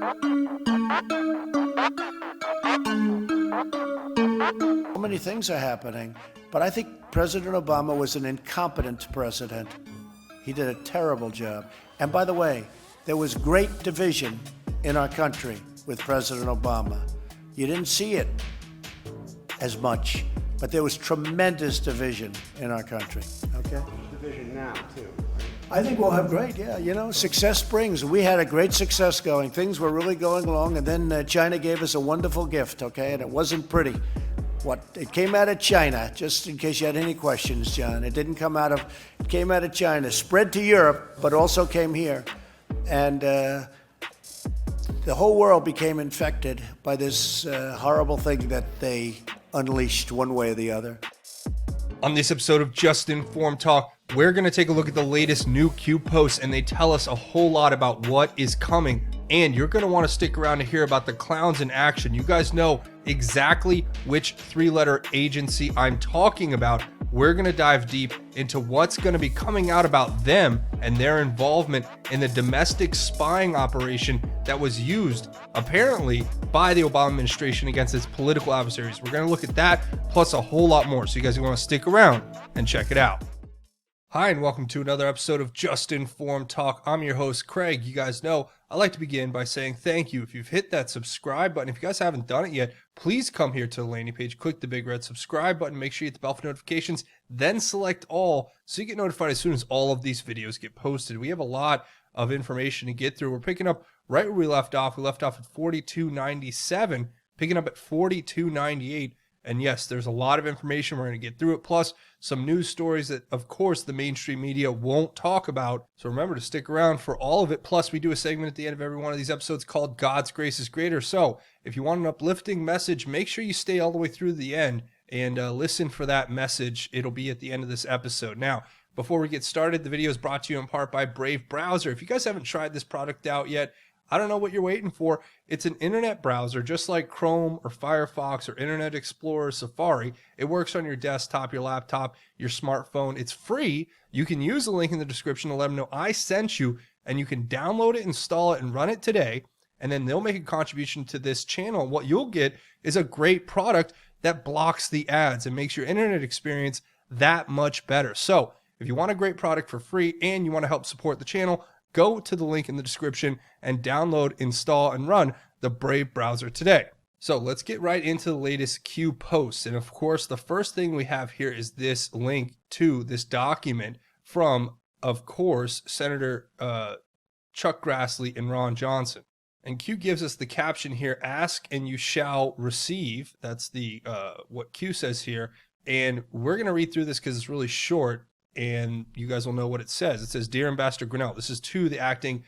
So many things are happening, but I think President Obama was an incompetent president. He did a terrible job. And by the way, there was great division in our country with President Obama. You didn't see it as much, but there was tremendous division in our country, okay? Division now, too. I think we'll have great, yeah. You know, success brings. We had a great success going. Things were really going along, and then China gave us a wonderful gift, okay? And it wasn't pretty. It came out of China, just in case you had any questions, John. It came out of China, spread to Europe, but also came here. And the whole world became infected by this horrible thing that they unleashed one way or the other. On this episode of Just Informed Talk, we're going to take a look at the latest new Q posts, and they tell us a whole lot about what is coming. And you're going to want to stick around to hear about the clowns in action. You guys know exactly which three-letter agency I'm talking about. We're going to dive deep into what's going to be coming out about them and their involvement in the domestic spying operation that was used, apparently, by the Obama administration against its political adversaries. We're going to look at that, plus a whole lot more. So you guys want to stick around and check it out. Hi, and welcome to another episode of Just Informed Talk. I'm your host, Craig. You guys know I like to begin by saying thank you. If you've hit that subscribe button, if you guys haven't done it yet, please come here to the landing page, click the big red subscribe button, make sure you hit the bell for notifications, then select all so you get notified as soon as all of these videos get posted. We have a lot of information to get through. We're picking up right where we left off. We left off at 4297, picking up at 4298. And yes, there's a lot of information. We're going to get through it, plus some news stories that, of course, the mainstream media won't talk about. So remember to stick around for all of it. Plus, we do a segment at the end of every one of these episodes called God's Grace is Greater. So if you want an uplifting message, make sure you stay all the way through the end and listen for that message. It'll be at the end of this episode. Now, before we get started, the video is brought to you in part by Brave Browser. If you guys haven't tried this product out yet, I don't know what you're waiting for. It's an internet browser just like Chrome or Firefox or Internet Explorer, Safari. It works on your desktop, your laptop, your smartphone. It's free. You can use the link in the description to let them know I sent you, and you can download it, install it, and run it today. And then they'll make a contribution to this channel. What you'll get is a great product that blocks the ads and makes your internet experience that much better. So if you want a great product for free and you want to help support the channel, go to the link in the description and download, install, and run the Brave browser today. So let's get right into the latest Q posts. And of course, the first thing we have here is this link to this document from, of course, Senator Chuck Grassley and Ron Johnson. And Q gives us the caption here, "Ask and you shall receive." That's the what Q says here. And we're going to read through this because it's really short, and you guys will know what it says. It says, "Dear Ambassador Grinnell," this is to the acting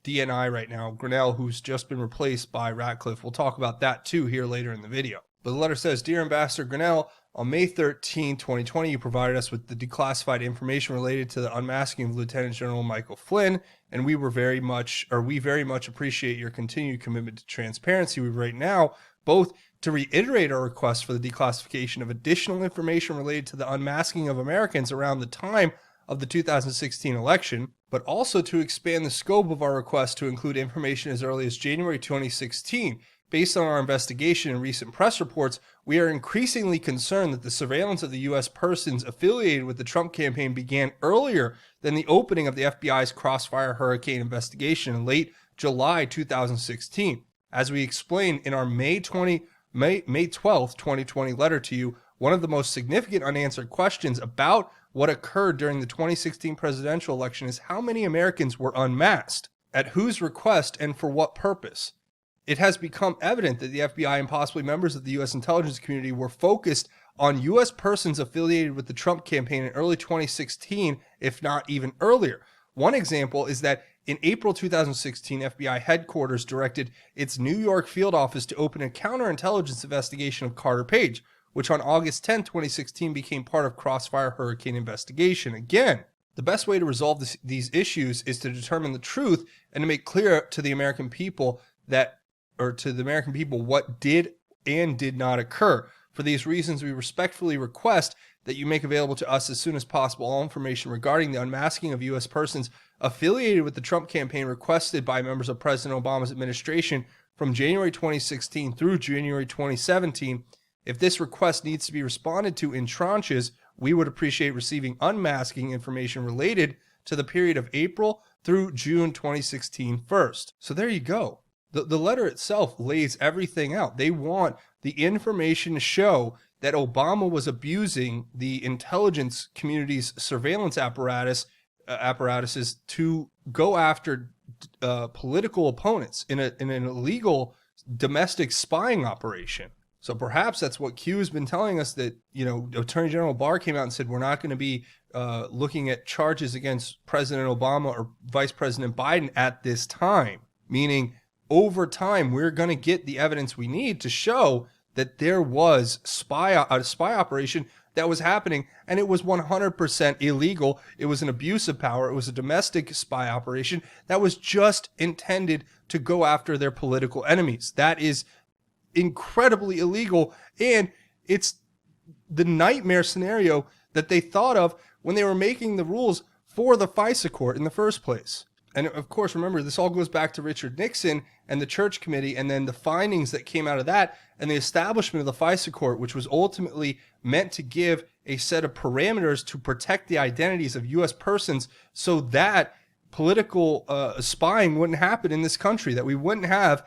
DNI right now, Grinnell, who's just been replaced by Ratcliffe. We'll talk about that too here later in the video. But the letter says, "Dear Ambassador Grinnell, on May 13, 2020, you provided us with the declassified information related to the unmasking of Lieutenant General Michael Flynn, and we very much appreciate your continued commitment to transparency. We right now both to reiterate our request for the declassification of additional information related to the unmasking of Americans around the time of the 2016 election, but also to expand the scope of our request to include information as early as January 2016. Based on our investigation and recent press reports, we are increasingly concerned that the surveillance of the U.S. persons affiliated with the Trump campaign began earlier than the opening of the FBI's Crossfire Hurricane investigation in late July 2016. As we explained in our May 12th, 2020 letter to you, one of the most significant unanswered questions about what occurred during the 2016 presidential election is how many Americans were unmasked, at whose request, and for what purpose. It has become evident that the FBI and possibly members of the U.S. intelligence community were focused on U.S. persons affiliated with the Trump campaign in early 2016, if not even earlier. One example is that in April 2016, FBI headquarters directed its New York field office to open a counterintelligence investigation of Carter Page, which on August 10, 2016 became part of Crossfire Hurricane investigation. Again, the best way to resolve these issues is to determine the truth and to make clear to the American people what did and did not occur. For these reasons, we respectfully request that you make available to us as soon as possible all information regarding the unmasking of U.S. persons affiliated with the Trump campaign requested by members of President Obama's administration from January 2016 through January 2017. If this request needs to be responded to in tranches, we would appreciate receiving unmasking information related to the period of April through June 2016 first. So there you go. The letter itself lays everything out. They want the information to show that Obama was abusing the intelligence community's surveillance apparatuses to go after political opponents in an illegal domestic spying operation. So perhaps that's what Q has been telling us, that, Attorney General Barr came out and said we're not going to be looking at charges against President Obama or Vice President Biden at this time, meaning over time we're going to get the evidence we need to show that there was a spy operation that was happening, and it was 100% illegal. It was an abuse of power. It was a domestic spy operation that was just intended to go after their political enemies. That is incredibly illegal, and it's the nightmare scenario that they thought of when they were making the rules for the FISA court in the first place. And of course, remember, this all goes back to Richard Nixon and the Church Committee, and then the findings that came out of that, and the establishment of the FISA court, which was ultimately meant to give a set of parameters to protect the identities of U.S. persons so that political spying wouldn't happen in this country, that we wouldn't have,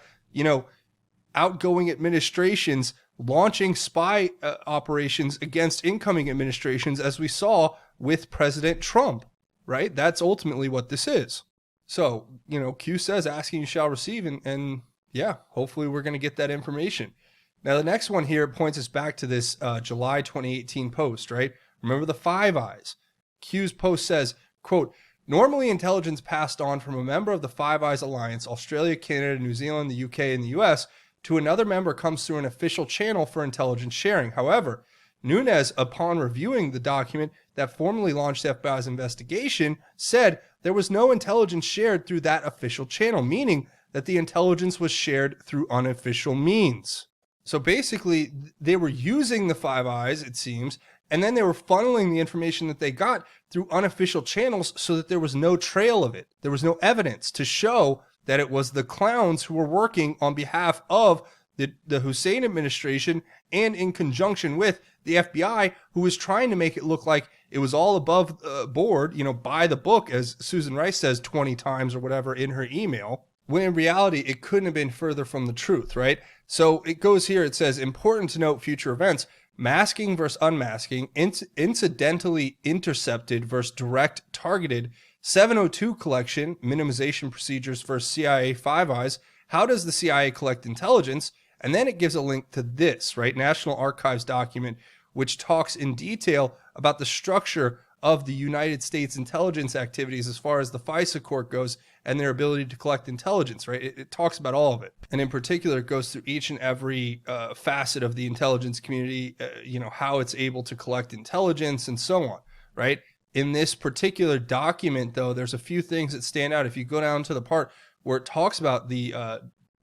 outgoing administrations launching spy operations against incoming administrations, as we saw with President Trump, right? That's ultimately what this is. So, Q says, asking you shall receive, and yeah, hopefully we're going to get that information. Now, the next one here points us back to this July 2018 post, right? Remember the Five Eyes. Q's post says, quote, normally intelligence passed on from a member of the Five Eyes Alliance, Australia, Canada, New Zealand, the UK, and the US, to another member comes through an official channel for intelligence sharing. However, Nunes, upon reviewing the document that formally launched the FBI's investigation, said there was no intelligence shared through that official channel, meaning that the intelligence was shared through unofficial means. So basically, they were using the Five Eyes, it seems, and then they were funneling the information that they got through unofficial channels so that there was no trail of it. There was no evidence to show that it was the clowns who were working on behalf of the Hussein administration and in conjunction with the FBI, who was trying to make it look like it was all above board, by the book, as Susan Rice says 20 times or whatever in her email, when in reality, it couldn't have been further from the truth, right? So it goes here, it says, important to note future events, masking versus unmasking, incidentally intercepted versus direct targeted, 702 collection, minimization procedures versus CIA Five Eyes, how does the CIA collect intelligence? And then it gives a link to this, right? National Archives document, which talks in detail about the structure of the United States intelligence activities as far as the FISA court goes and their ability to collect intelligence, right? It talks about all of it. And in particular, it goes through each and every facet of the intelligence community, how it's able to collect intelligence and so on, right? In this particular document, though, there's a few things that stand out. If you go down to the part where it talks about the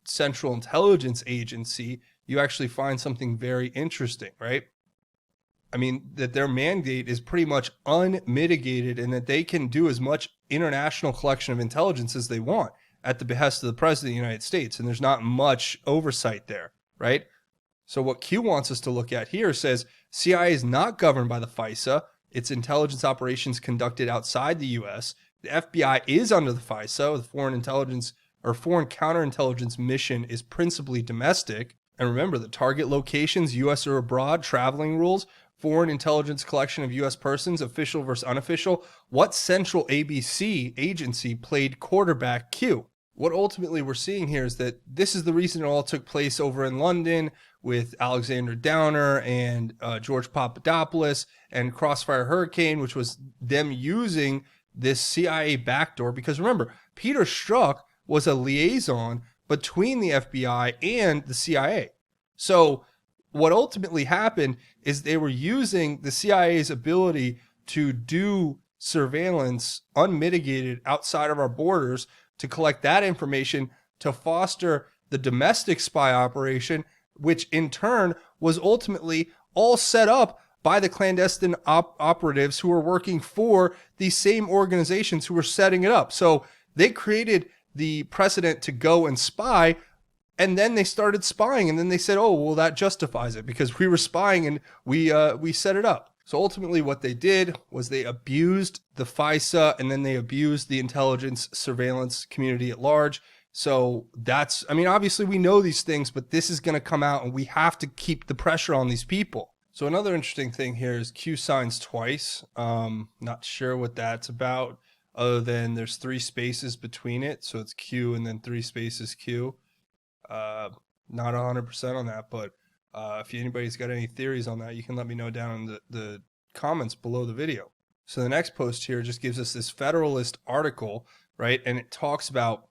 Central Intelligence Agency, you actually find something very interesting, right? I mean, that their mandate is pretty much unmitigated and that they can do as much international collection of intelligence as they want at the behest of the President of the United States. And there's not much oversight there, right? So what Q wants us to look at here says CIA is not governed by the FISA. Its intelligence operations conducted outside the U.S. The FBI is under the FISA. The foreign intelligence or foreign counterintelligence mission is principally domestic. And remember, the target locations, U.S. or abroad, traveling rules, foreign intelligence collection of U.S. persons, official versus unofficial. What central ABC agency played quarterback Q? What ultimately we're seeing here is that this is the reason it all took place over in London with Alexander Downer and George Papadopoulos and Crossfire Hurricane, which was them using this CIA backdoor. Because remember, Peter Strzok was a liaison between the FBI and the CIA. So what ultimately happened is they were using the CIA's ability to do surveillance unmitigated outside of our borders to collect that information to foster the domestic spy operation, which in turn was ultimately all set up by the clandestine operatives who were working for these same organizations who were setting it up. So they created the precedent to go and spy, and then they started spying, and then they said, oh, well, that justifies it because we were spying and we set it up. So ultimately what they did was they abused the FISA, and then they abused the intelligence surveillance community at large. So that's, I mean, obviously we know these things, but this is going to come out and we have to keep the pressure on these people. So another interesting thing here is Q signs twice. Not sure what that's about, other than there's 3 spaces between it. So it's Q and then 3 spaces Q. Not 100% on that, but if anybody's got any theories on that, you can let me know down in the comments below the video. So the next post here just gives us this Federalist article, right? And it talks about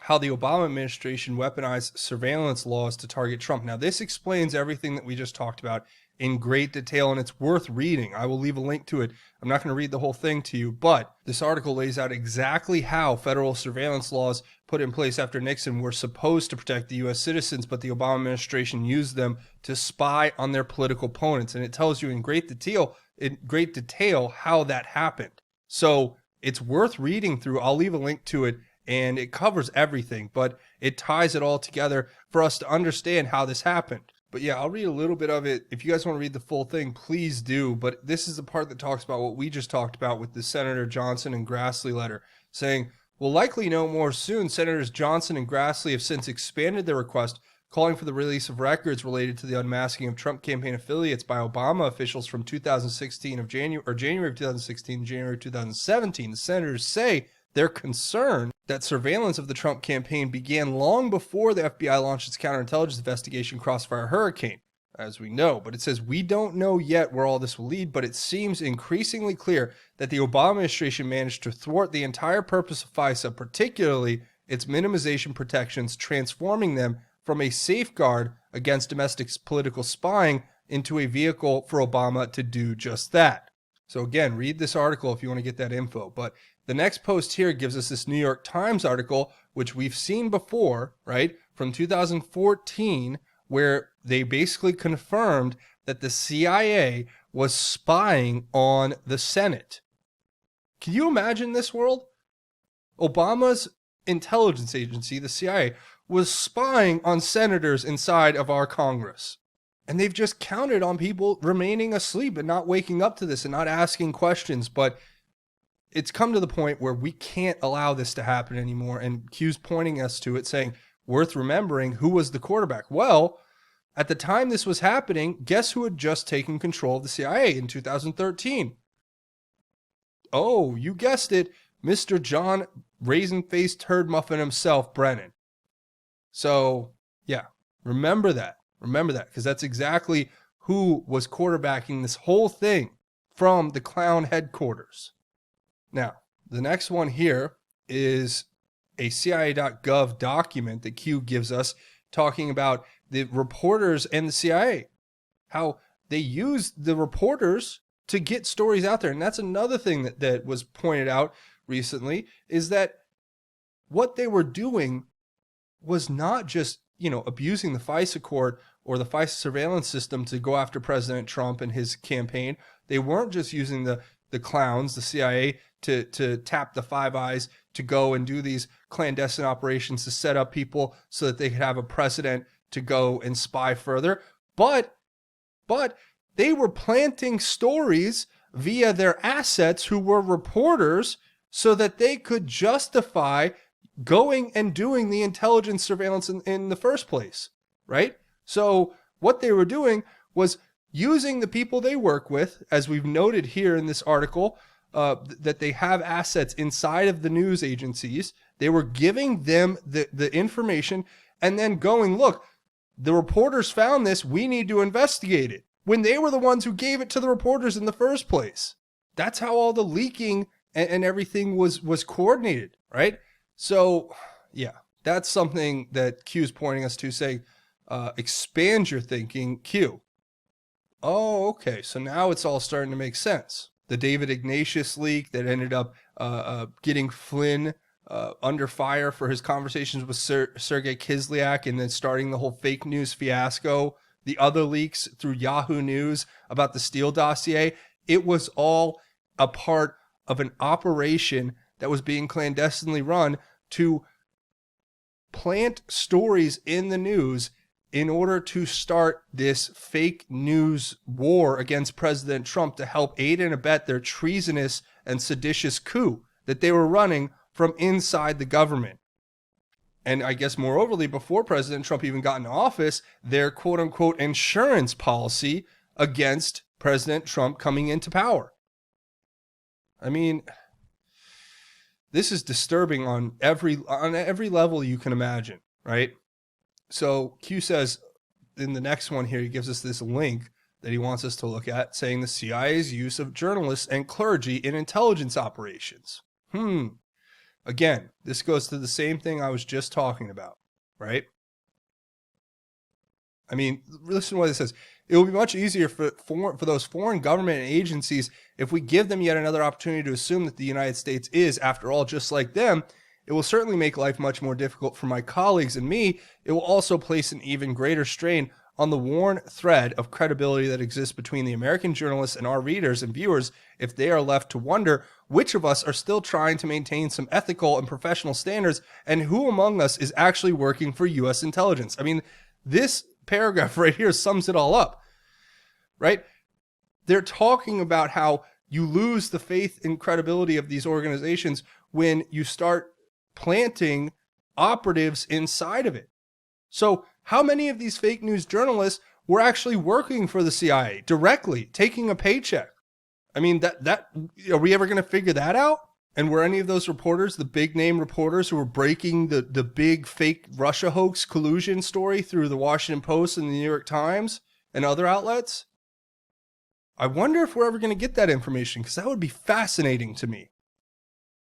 how the Obama administration weaponized surveillance laws to target Trump. Now, this explains everything that we just talked about in great detail, and it's worth reading. I will leave a link to it. I'm not going to read the whole thing to you, but this article lays out exactly how federal surveillance laws put in place after Nixon were supposed to protect the U.S. citizens, but the Obama administration used them to spy on their political opponents. And it tells you in great detail how that happened. So it's worth reading through. I'll leave a link to it, and it covers everything, but it ties it all together for us to understand how this happened. But yeah, I'll read a little bit of it. If you guys want to read the full thing, please do. But this is the part that talks about what we just talked about with the Senator Johnson and Grassley letter, saying, we'll likely know more soon. Senators Johnson and Grassley have since expanded their request, calling for the release of records related to the unmasking of Trump campaign affiliates by Obama officials from January of 2016 to January 2017. The senators say they're concerned that surveillance of the Trump campaign began long before the FBI launched its counterintelligence investigation Crossfire Hurricane, as we know. But it says, we don't know yet where all this will lead, but it seems increasingly clear that the Obama administration managed to thwart the entire purpose of FISA, particularly its minimization protections, transforming them from a safeguard against domestic political spying into a vehicle for Obama to do just that. So again, read this article if you want to get that info. But the next post here gives us this New York Times article, which we've seen before, right, from 2014, where they basically confirmed that the CIA was spying on the Senate. Can you imagine this world? Obama's intelligence agency, the CIA, was spying on senators inside of our Congress. And they've just counted on people remaining asleep and not waking up to this and not asking questions. But it's come to the point where we can't allow this to happen anymore. And Q's pointing us to it, saying, worth remembering, who was the quarterback? Well, at the time this was happening, guess who had just taken control of the CIA in 2013? Oh, you guessed it, Mr. John Raisin-Faced Turd Muffin himself, Brennan. So, yeah, remember that. Remember that, because that's exactly who was quarterbacking this whole thing from the clown headquarters. Now, the next one here is a CIA.gov document that Q gives us talking about the reporters and the CIA, how they used the reporters to get stories out there. And that's another thing that was pointed out recently, is that what they were doing was not just, abusing the FISA court or the FISA surveillance system to go after President Trump and his campaign. They weren't just using the clowns, the CIA, to tap the Five Eyes to go and do these clandestine operations to set up people so that they could have a precedent to go and spy further. But they were planting stories via their assets who were reporters so that they could justify going and doing the intelligence surveillance in the first place, right? So what they were doing was using the people they work with, as we've noted here in this article, that they have assets inside of the news agencies. They were giving them the information and then going, look, the reporters found this, we need to investigate it, when they were the ones who gave it to the reporters in the first place. That's how all the leaking and everything was coordinated, right? So, yeah, that's something that Q is pointing us to, saying, expand your thinking, Q. Oh, okay, so now it's all starting to make sense. The David Ignatius leak that ended up getting Flynn under fire for his conversations with Sergei Kislyak, and then starting the whole fake news fiasco the other leaks through Yahoo News about the Steele dossier, it was all a part of an operation that was being clandestinely run to plant stories in the news in order to start this fake news war against President Trump to help aid and abet their treasonous and seditious coup that they were running from inside the government. And I guess moreoverly, before President Trump even got into office, their quote unquote insurance policy against President Trump coming into power. I mean, this is disturbing on every level you can imagine, right? So Q says in the next one here, he gives us this link that he wants us to look at, saying the CIA's use of journalists and clergy in intelligence operations. Again, this goes to the same thing I was just talking about, right? I mean, listen to what it says. It will be much easier for those foreign government agencies if we give them yet another opportunity to assume that the United States is, after all, just like them. It will certainly make life much more difficult for my colleagues and me. It will also place an even greater strain on the worn thread of credibility that exists between the American journalists and our readers and viewers if they are left to wonder which of us are still trying to maintain some ethical and professional standards and who among us is actually working for U.S. intelligence. I mean, this paragraph right here sums it all up, right? They're talking about how you lose the faith and credibility of these organizations when you start planting operatives inside of it. So how many of these fake news journalists were actually working for the CIA directly, taking a paycheck? I mean, that are we ever going to figure that out? And were any of those reporters, the big name reporters who were breaking the big fake Russia hoax collusion story through the Washington Post and the New York Times and other outlets? I wonder if we're ever going to get that information, because that would be fascinating to me.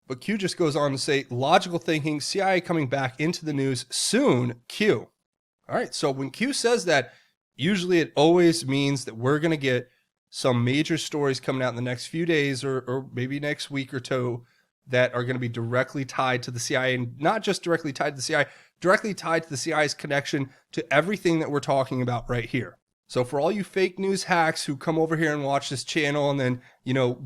But Q just goes on to say, logical thinking, CIA coming back into the news soon, Q. All right, so when Q says that, usually it always means that we're going to get some major stories coming out in the next few days or maybe next week or two that are going to be directly tied to the CIA, and not just directly tied to the CIA, directly tied to the CIA's connection to everything that we're talking about right here. So for all you fake news hacks who come over here and watch this channel and then,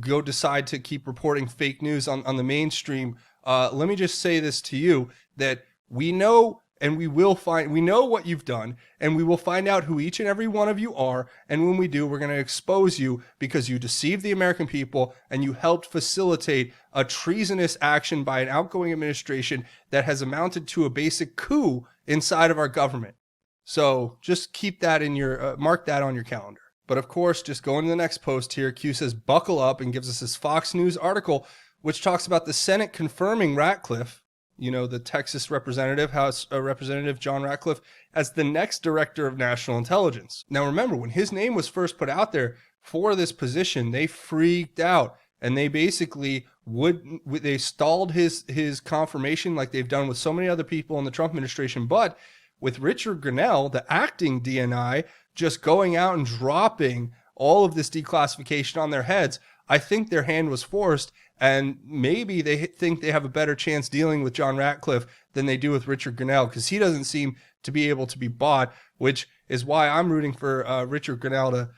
go decide to keep reporting fake news on the mainstream, let me just say this to you, that we know and we know what you've done, and we will find out who each and every one of you are. And when we do, we're going to expose you because you deceived the American people and you helped facilitate a treasonous action by an outgoing administration that has amounted to a basic coup inside of our government. So just keep that in your, mark that on your calendar. But of course, just going to the next post here, Q says, buckle up, and gives us this Fox News article, which talks about the Senate confirming Ratcliffe, the Texas representative, House Representative John Ratcliffe, as the next director of national intelligence. Now, remember, when his name was first put out there for this position, they freaked out, and they basically they stalled his confirmation like they've done with so many other people in the Trump administration. But with Richard Grenell, the acting DNI, just going out and dropping all of this declassification on their heads, I think their hand was forced, and maybe they think they have a better chance dealing with John Ratcliffe than they do with Richard Grenell, because he doesn't seem to be able to be bought, which is why I'm rooting for Richard Grenell to,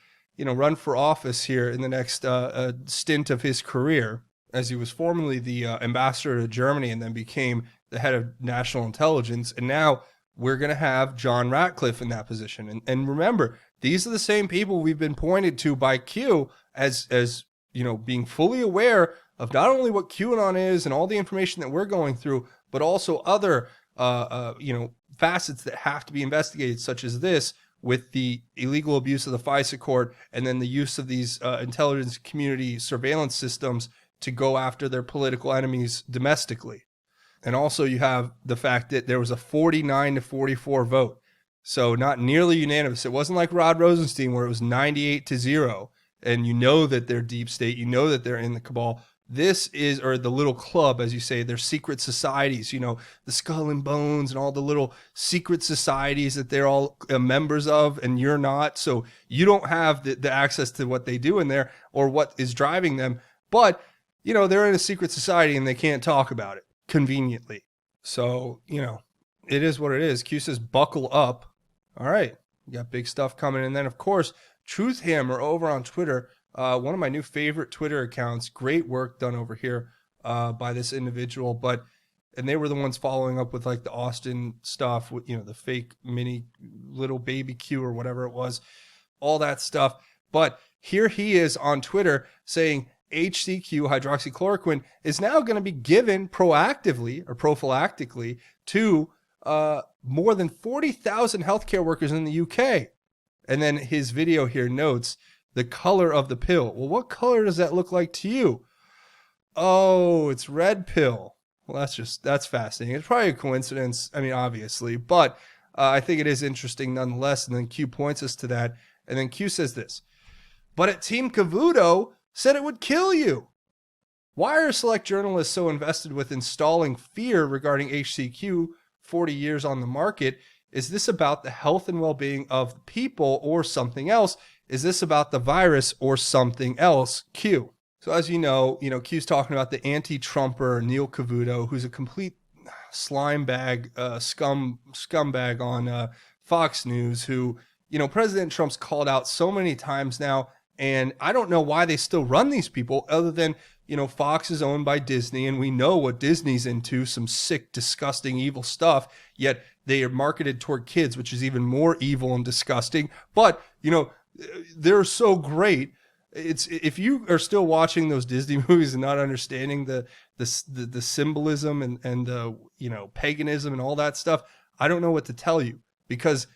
run for office here in the next stint of his career, as he was formerly the ambassador to Germany and then became the head of national intelligence. And now we're going to have John Ratcliffe in that position. And remember, these are the same people we've been pointed to by Q as being fully aware of not only what QAnon is and all the information that we're going through, but also other, facets that have to be investigated, such as this, with the illegal abuse of the FISA court and then the use of these intelligence community surveillance systems to go after their political enemies domestically. And also you have the fact that there was a 49-44 vote. So not nearly unanimous. It wasn't like Rod Rosenstein where it was 98-0. And that they're deep state, that they're in the cabal. This is, or the little club, as you say, they're secret societies, the Skull and Bones and all the little secret societies that they're all members of, and you're not. So you don't have the access to what they do in there or what is driving them. But, they're in a secret society and they can't talk about it conveniently. So, it is what it is. Q says, buckle up. All right. You got big stuff coming. And then, of course, Truth Hammer over on Twitter, one of my new favorite Twitter accounts. Great work done over here by this individual. And they were the ones following up with like the Austin stuff, with, the fake mini little baby Q or whatever it was, all that stuff. But here he is on Twitter saying HCQ, hydroxychloroquine, is now going to be given proactively or prophylactically to more than 40,000 healthcare workers in the UK. And then his video here notes the color of the pill. Well, what color does that look like to you? Oh, it's red pill. Well, that's fascinating. It's probably a coincidence. I mean, obviously, but I think it is interesting nonetheless. And then Q points us to that. And then Q says this, but at Team Cavuto said it would kill you. Why are select journalists so invested with installing fear regarding HCQ 40 years on the market? Is this about the health and well-being of the people or something else? Is this about the virus or something else? Q. So as you know, Q's talking about the anti-Trumper Neil Cavuto, who's a complete slime bag, scumbag on Fox News, who, President Trump's called out so many times now. And I don't know why they still run these people other than, Fox is owned by Disney and we know what Disney's into, some sick, disgusting, evil stuff. Yet they are marketed toward kids, which is even more evil and disgusting. But, they're so great. It's if you are still watching those Disney movies and not understanding the symbolism and paganism and all that stuff, I don't know what to tell you, because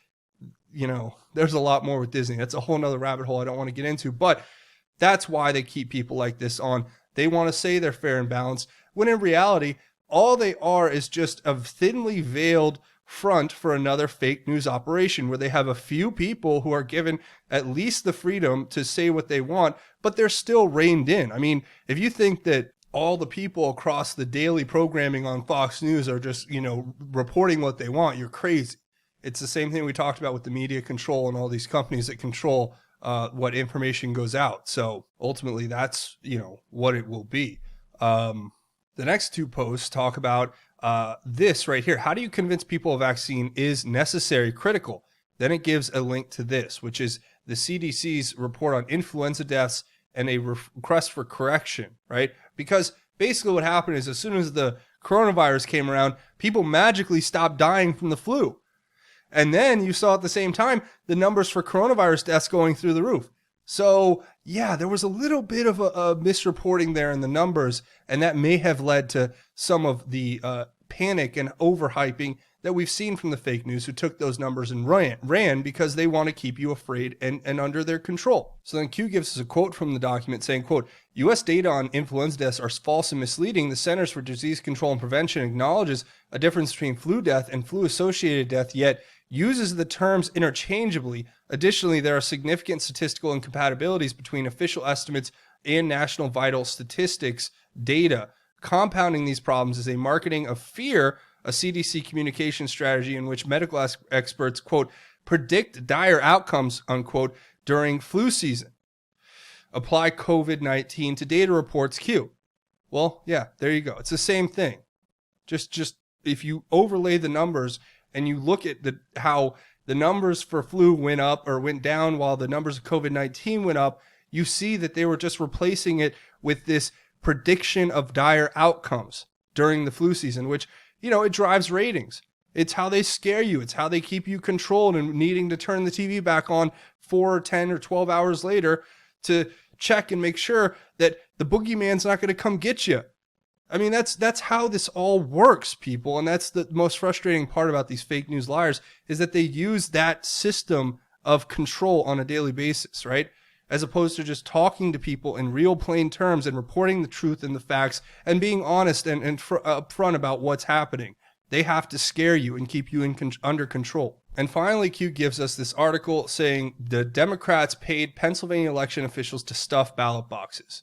there's a lot more with Disney. That's a whole nother rabbit hole I don't want to get into, but that's why they keep people like this on. They want to say they're fair and balanced, when in reality, all they are is just a thinly veiled front for another fake news operation where they have a few people who are given at least the freedom to say what they want, but they're still reined in. I mean, if you think that all the people across the daily programming on Fox News are just, reporting what they want, you're crazy. It's the same thing we talked about with the media control and all these companies that control what information goes out. So ultimately, that's, what it will be. The next two posts talk about this right here. How do you convince people a vaccine is necessary, critical? Then it gives a link to this, which is the CDC's report on influenza deaths and a request for correction, right? Because basically what happened is as soon as the coronavirus came around, people magically stopped dying from the flu. And then you saw at the same time the numbers for coronavirus deaths going through the roof. So, yeah, there was a little bit of a misreporting there in the numbers, and that may have led to some of the panic and overhyping that we've seen from the fake news who took those numbers and ran because they want to keep you afraid and under their control. So then Q gives us a quote from the document saying, quote, U.S. data on influenza deaths are false and misleading. The Centers for Disease Control and Prevention acknowledges a difference between flu death and flu-associated death, yet uses the terms interchangeably. Additionally, there are significant statistical incompatibilities between official estimates and national vital statistics data. Compounding these problems is a marketing of fear, a CDC communication strategy in which medical experts, quote, predict dire outcomes, unquote, during flu season. Apply COVID-19 to data reports Q. Well, yeah, there you go. It's the same thing. Just if you overlay the numbers and you look at how the numbers for flu went up or went down while the numbers of COVID-19 went up, you see that they were just replacing it with this prediction of dire outcomes during the flu season, which, it drives ratings. It's how they scare you. It's how they keep you controlled and needing to turn the TV back on 4 or 10 or 12 hours later to check and make sure that the boogeyman's not going to come get you. I mean, that's how this all works, people. And that's the most frustrating part about these fake news liars, is that they use that system of control on a daily basis, right? As opposed to just talking to people in real plain terms and reporting the truth and the facts and being honest and upfront about what's happening. They have to scare you and keep you under control. And finally, Q gives us this article saying the Democrats paid Pennsylvania election officials to stuff ballot boxes.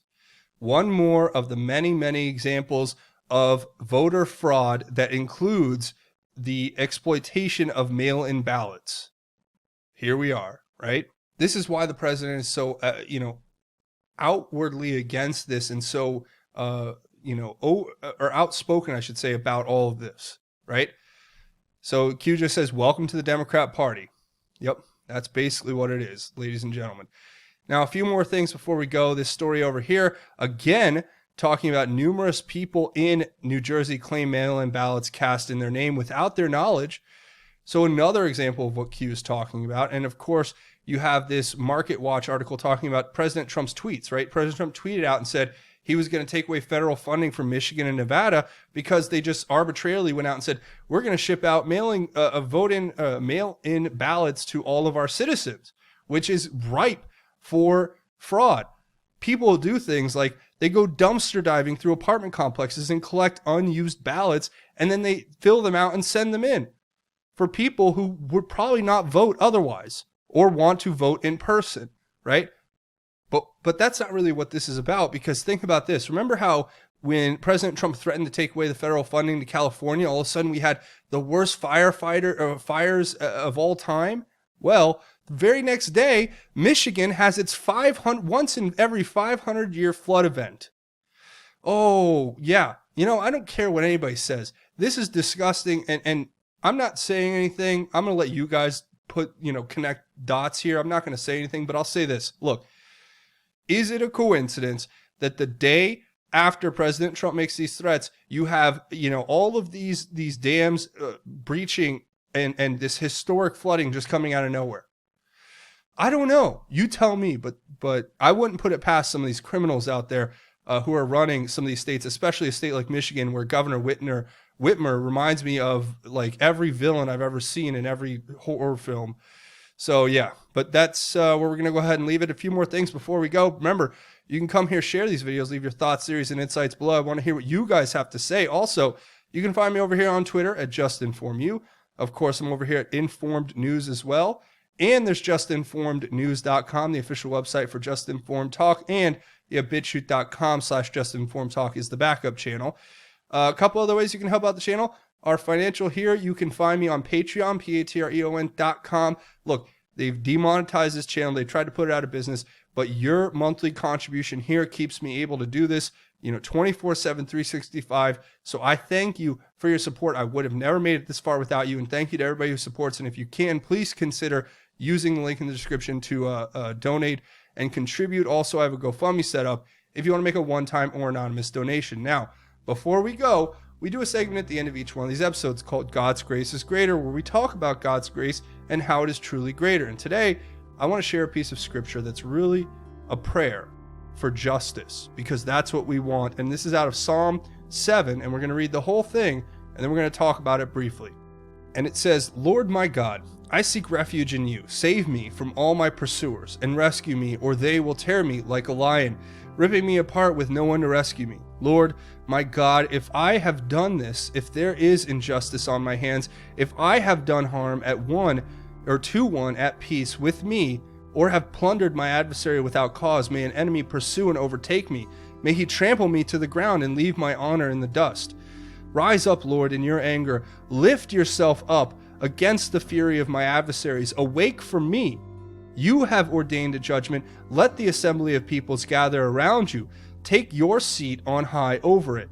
One more of the many, many examples of voter fraud that includes the exploitation of mail-in ballots. Here we are, right? This is why the president is so, outwardly against this and so, or outspoken, I should say, about all of this, right? So Q just says, welcome to the Democrat Party. Yep, That's basically what it is, ladies and gentlemen. Now, a few more things before we go. This story over here, again, talking about numerous people in New Jersey claim mail-in ballots cast in their name without their knowledge. So another example of what Q is talking about. And of course, you have this Market Watch article talking about President Trump's tweets, right? President Trump tweeted out and said he was going to take away federal funding from Michigan and Nevada because they just arbitrarily went out and said, we're going to ship out mail-in ballots to all of our citizens, which is ripe for fraud. People do things like they go dumpster diving through apartment complexes and collect unused ballots, and then they fill them out and send them in for people who would probably not vote otherwise or want to vote in person, right? But that's not really what this is about, because think about this. Remember how when President Trump threatened to take away the federal funding to California, all of a sudden we had the worst fires of all time? Well, the very next day, Michigan has its once in every 500-year flood event. Oh, yeah. You know, I don't care what anybody says. This is disgusting, and I'm not saying anything. I'm going to let you guys connect dots here. I'm not going to say anything, but I'll say this. Look, is it a coincidence that the day after President Trump makes these threats, you have, all of these dams breaching and this historic flooding just coming out of nowhere? I don't know. You tell me, but I wouldn't put it past some of these criminals out there who are running some of these states, especially a state like Michigan, where Governor Whitmer reminds me of like every villain I've ever seen in every horror film. So yeah, but that's where we're going to go ahead and leave it. A few more things before we go. Remember, you can come here, share these videos, leave your thoughts, theories, and insights below. I want to hear what you guys have to say. Also, you can find me over here on Twitter at JustInformYou. Of course, I'm over here at Informed News as well. And there's justinformednews.com, the official website for Just Informed Talk. And BitChute.com/JustInformedTalk is the backup channel. A couple other ways you can help out the channel are financial here. You can find me on Patreon, patreon.com. Look, they've demonetized this channel. They tried to put it out of business, but your monthly contribution here keeps me able to do this, 24/7, 365. So I thank you for your support. I would have never made it this far without you. And thank you to everybody who supports. And if you can, please consider using the link in the description to donate and contribute. Also, I have a GoFundMe set up if you want to make a one-time or anonymous donation. Now, before we go, we do a segment at the end of each one of these episodes called God's Grace is Greater, where we talk about God's grace and how it is truly greater. And today, I want to share a piece of scripture that's really a prayer for justice, because that's what we want. And this is out of Psalm 7, and we're going to read the whole thing, and then we're going to talk about it briefly. And it says, Lord my God, I seek refuge in you. Save me from all my pursuers, and rescue me, or they will tear me like a lion, ripping me apart with no one to rescue me. Lord my God, if I have done this, if there is injustice on my hands, if I have done harm at one or to one at peace with me, or have plundered my adversary without cause, may an enemy pursue and overtake me. May he trample me to the ground and leave my honor in the dust. Rise up, Lord, in your anger. Lift yourself up against the fury of my adversaries. Awake for me. You have ordained a judgment. Let the assembly of peoples gather around you. Take your seat on high over it.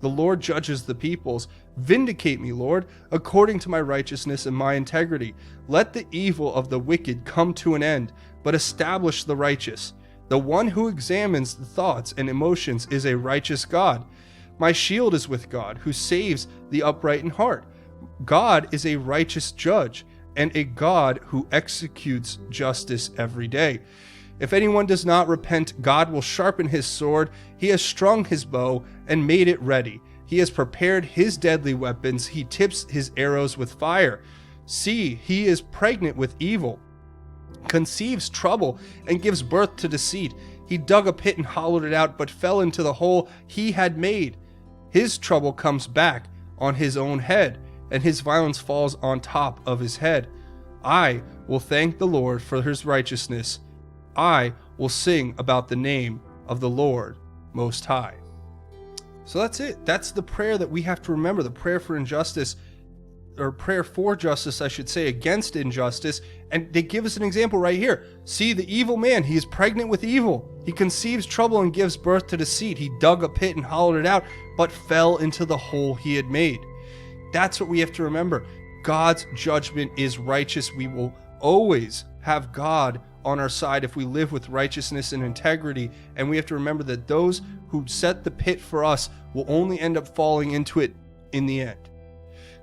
The Lord judges the peoples. Vindicate me, Lord, according to my righteousness and my integrity. Let the evil of the wicked come to an end, but establish the righteous. The one who examines the thoughts and emotions is a righteous God. My shield is with God, who saves the upright in heart. God is a righteous judge and a God who executes justice every day. If anyone does not repent, God will sharpen his sword. He has strung his bow and made it ready. He has prepared his deadly weapons. He tips his arrows with fire. See, he is pregnant with evil, conceives trouble, and gives birth to deceit. He dug a pit and hollowed it out, but fell into the hole he had made. His trouble comes back on his own head, and his violence falls on top of his head. I will thank the Lord for his righteousness. I will sing about the name of the Lord Most High. So that's it. That's the prayer that we have to remember, the prayer for injustice, or prayer for justice, I should say, against injustice. And they give us an example right here. See, the evil man, he is pregnant with evil. He conceives trouble and gives birth to deceit. He dug a pit and hollowed it out, but fell into the hole he had made. That's what we have to remember. God's judgment is righteous. We will always have God on our side if we live with righteousness and integrity. And we have to remember that those who set the pit for us will only end up falling into it in the end.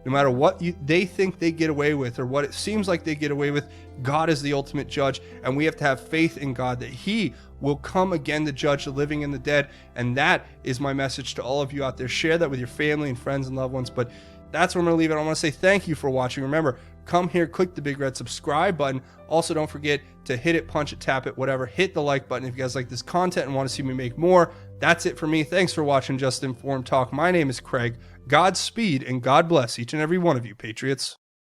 No matter what they think they get away with or what it seems like they get away with, God is the ultimate judge, and we have to have faith in God that he will come again to judge the living and the dead. And that is my message to all of you out there. Share that with your family and friends and loved ones. But that's where I'm going to leave it. I want to say thank you for watching. Remember, come here, click the big red subscribe button. Also, don't forget to hit it, punch it, tap it, whatever. Hit the like button if you guys like this content and want to see me make more. That's it for me. Thanks for watching Just Informed Talk. My name is Craig. Godspeed and God bless each and every one of you, Patriots.